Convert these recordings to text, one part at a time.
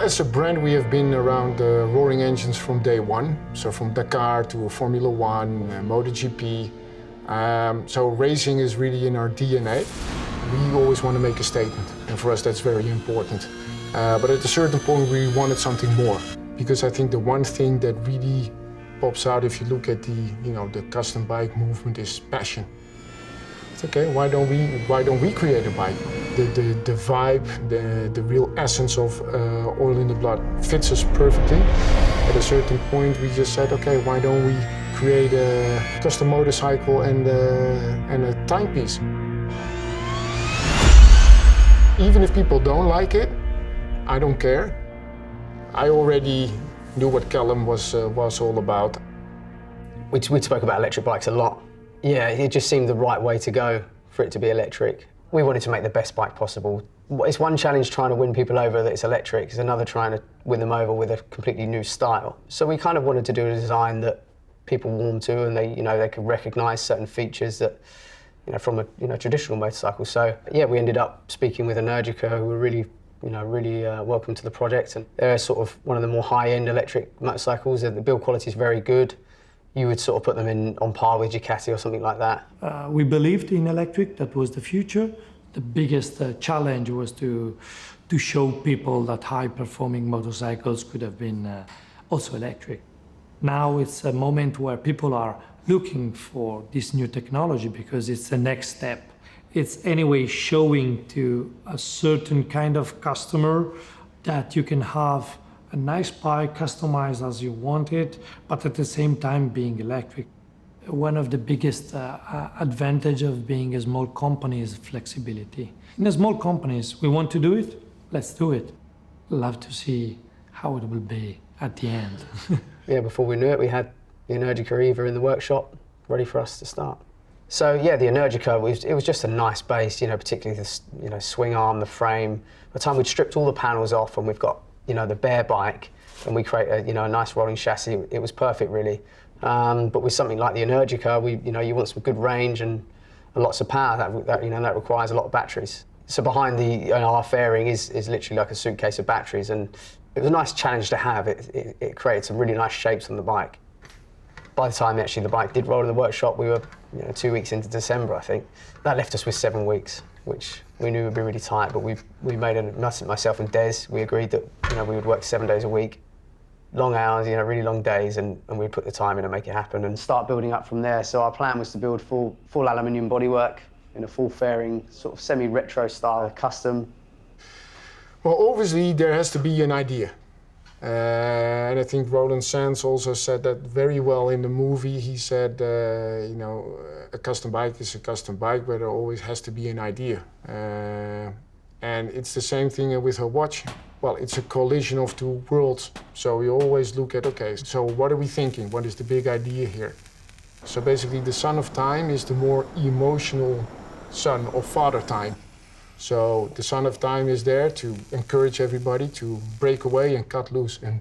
as a brand, we have been around roaring engines from day one. So from Dakar to Formula One, MotoGP. So racing is really in our DNA. We always want to make a statement, and for us that's very important. But at a certain point we wanted something more, because I think the one thing that really pops out if you look at the custom bike movement is passion. It's okay, why don't we create a bike? The vibe, the real essence of Oil in the Blood fits us perfectly. At a certain point we just said, okay, why don't we create a custom motorcycle and a timepiece? Even if people don't like it, I don't care. I already knew what Callum was all about. We spoke about electric bikes a lot. Yeah, it just seemed the right way to go for it to be electric. We wanted to make the best bike possible. It's one challenge trying to win people over that it's electric, it's another trying to win them over with a completely new style. So we kind of wanted to do a design that people warm to, and they could recognise certain features that from a traditional motorcycle. So yeah, we ended up speaking with Energica, who were really welcome to the project, and they're sort of one of the more high-end electric motorcycles. The build quality is very good. You would sort of put them on par with Ducati or something like that. We believed in electric, that was the future. The biggest challenge was to show people that high-performing motorcycles could have been also electric. Now it's a moment where people are looking for this new technology because it's the next step. It's anyway showing to a certain kind of customer that you can have a nice bike customized as you want it, but at the same time being electric. One of the biggest advantage of being a small company is flexibility. In a small companies, we want to do it, let's do it. Love to see how it will be at the end. Yeah, before we knew it, we had the Energica Eva in the workshop, ready for us to start. So yeah, the Energica, it was just a nice base, particularly the swing arm, the frame. By the time we'd stripped all the panels off and we've got the bare bike, and we create a nice rolling chassis, it was perfect really. But with something like the Energica, you want some good range and lots of power. That requires a lot of batteries. So behind our fairing is literally like a suitcase of batteries, and it was a nice challenge to have. It created some really nice shapes on the bike. By the time actually the bike did roll in the workshop, we were 2 weeks into December, I think. That left us with 7 weeks, which we knew would be really tight, but we made myself and Des, we agreed that we would work 7 days a week, long hours, really long days, and we'd put the time in and make it happen and start building up from there. So our plan was to build full aluminium bodywork in a full fairing, sort of semi-retro style, custom. Well, obviously there has to be an idea. And I think Roland Sands also said that very well in the movie. He said, a custom bike is a custom bike, but there always has to be an idea. And it's the same thing with her watch. Well, it's a collision of two worlds. So we always look at, okay, so what are we thinking? What is the big idea here? So basically the son of time is the more emotional son of father time. So the son of time is there to encourage everybody to break away and cut loose. And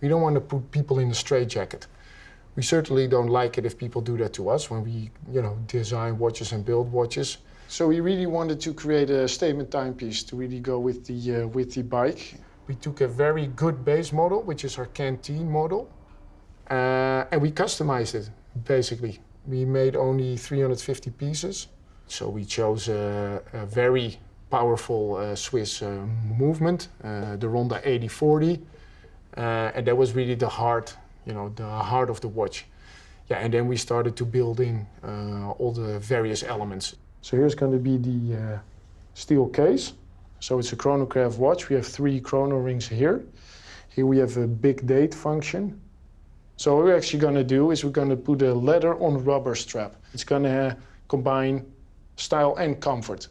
we don't want to put people in a straitjacket. We certainly don't like it if people do that to us when we, design watches and build watches. So we really wanted to create a statement timepiece to really go with the bike. We took a very good base model, which is our canteen model, and we customized it, basically. We made only 350 pieces. So we chose a very powerful Swiss movement, the Ronda 8040, and that was really the heart, the heart of the watch. Yeah, and then we started to build in all the various elements. So here's going to be the steel case. So it's a chronograph watch. We have 3 chrono rings here. Here we have a big date function. So what we're actually going to do is we're going to put a leather on rubber strap. It's going to combine style and comfort.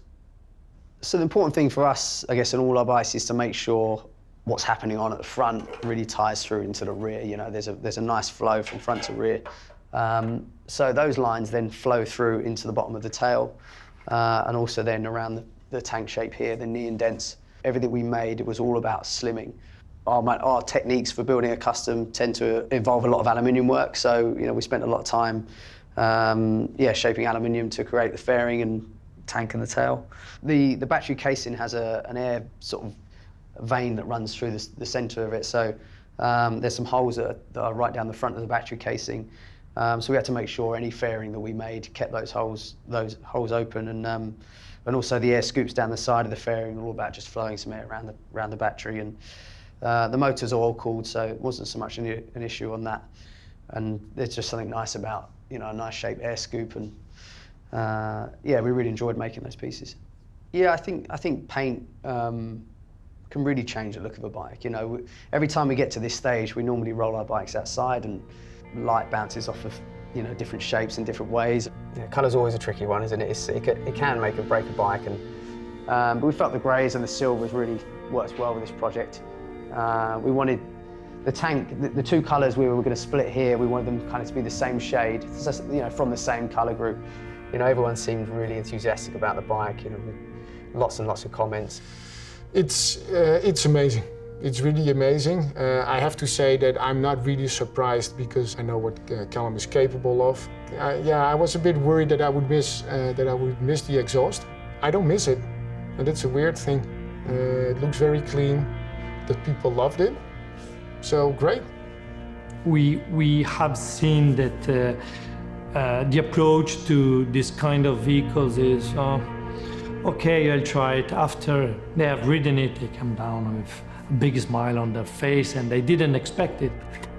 So the important thing for us, I guess, in all our bikes is to make sure what's happening on at the front really ties through into the rear. There's a nice flow from front to rear. So those lines then flow through into the bottom of the tail, and also then around the tank shape here, the knee indents. Everything we made, it was all about slimming. Our techniques for building a custom tend to involve a lot of aluminium work, so we spent a lot of time shaping aluminium to create the fairing and tank and the tail. The battery casing has an air sort of vein that runs through the centre of it. So there's some holes that are right down the front of the battery casing. So we had to make sure any fairing that we made kept those holes open, and also the air scoops down the side of the fairing, all about just flowing some air around the battery. And the motor's oil cooled, so it wasn't so much an issue on that. And there's just something nice about, you know, a nice shaped air scoop, and yeah, we really enjoyed making those pieces. Yeah, I think paint can really change the look of a bike. You know, every time we get to this stage, we normally roll our bikes outside and light bounces off of, you know, different shapes in different ways. Yeah, colour's always a tricky one, isn't it? It can make or break a bike, and but we felt the greys and the silvers really worked well with this project. We wanted the tank, the two colours we were going to split here, we wanted them kind of to be the same shade, you know, from the same colour group. You know, everyone seemed really enthusiastic about the bike, you know, with lots and lots of comments. It's amazing. It's really amazing. I have to say that I'm not really surprised because I know what Callum is capable of. Yeah, I was a bit worried that I would miss the exhaust. I don't miss it, and that's a weird thing. It looks very clean. The people loved it. So great. We have seen that the approach to this kind of vehicles is, okay, I'll try it. After they have ridden it, they come down with a big smile on their face, and they didn't expect it.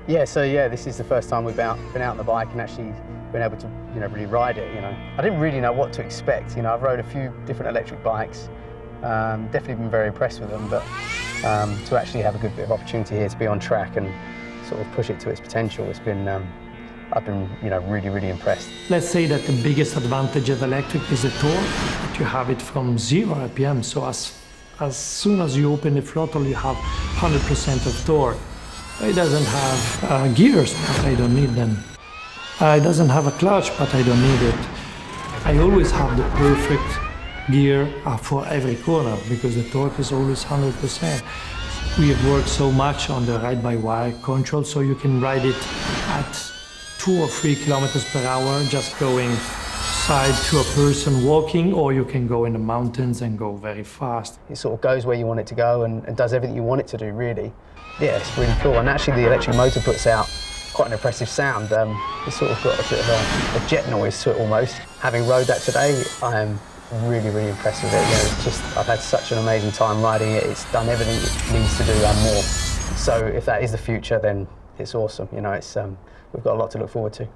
Yeah, so yeah, this is the first time we've been out on the bike and actually been able to, you know, really ride it. You know, I didn't really know what to expect. You know, I've rode a few different electric bikes. Definitely been very impressed with them, but to actually have a good bit of opportunity here to be on track and sort of push it to its potential, it's been, I've been, you know, really, really impressed. Let's say that the biggest advantage of electric is the torque, that you have it from 0 RPM, so as soon as you open the throttle, you have 100% of torque. It doesn't have gears, but I don't need them. It doesn't have a clutch, but I don't need it. I always have the perfect gear for every corner because the torque is always 100%. We have worked so much on the ride-by-wire control, so you can ride it at 2 or 3 kilometers per hour, just going side to a person walking, or you can go in the mountains and go very fast. It sort of goes where you want it to go and does everything you want it to do, really. Yeah, it's really cool. And actually the electric motor puts out quite an impressive sound. It's sort of got a bit of a jet noise to it almost. Having rode that today, I am really, really impressed with it. You know, it's just, I've had such an amazing time riding it. It's done everything it needs to do and more. So if that is the future, then it's awesome. You know, it's, we've got a lot to look forward to.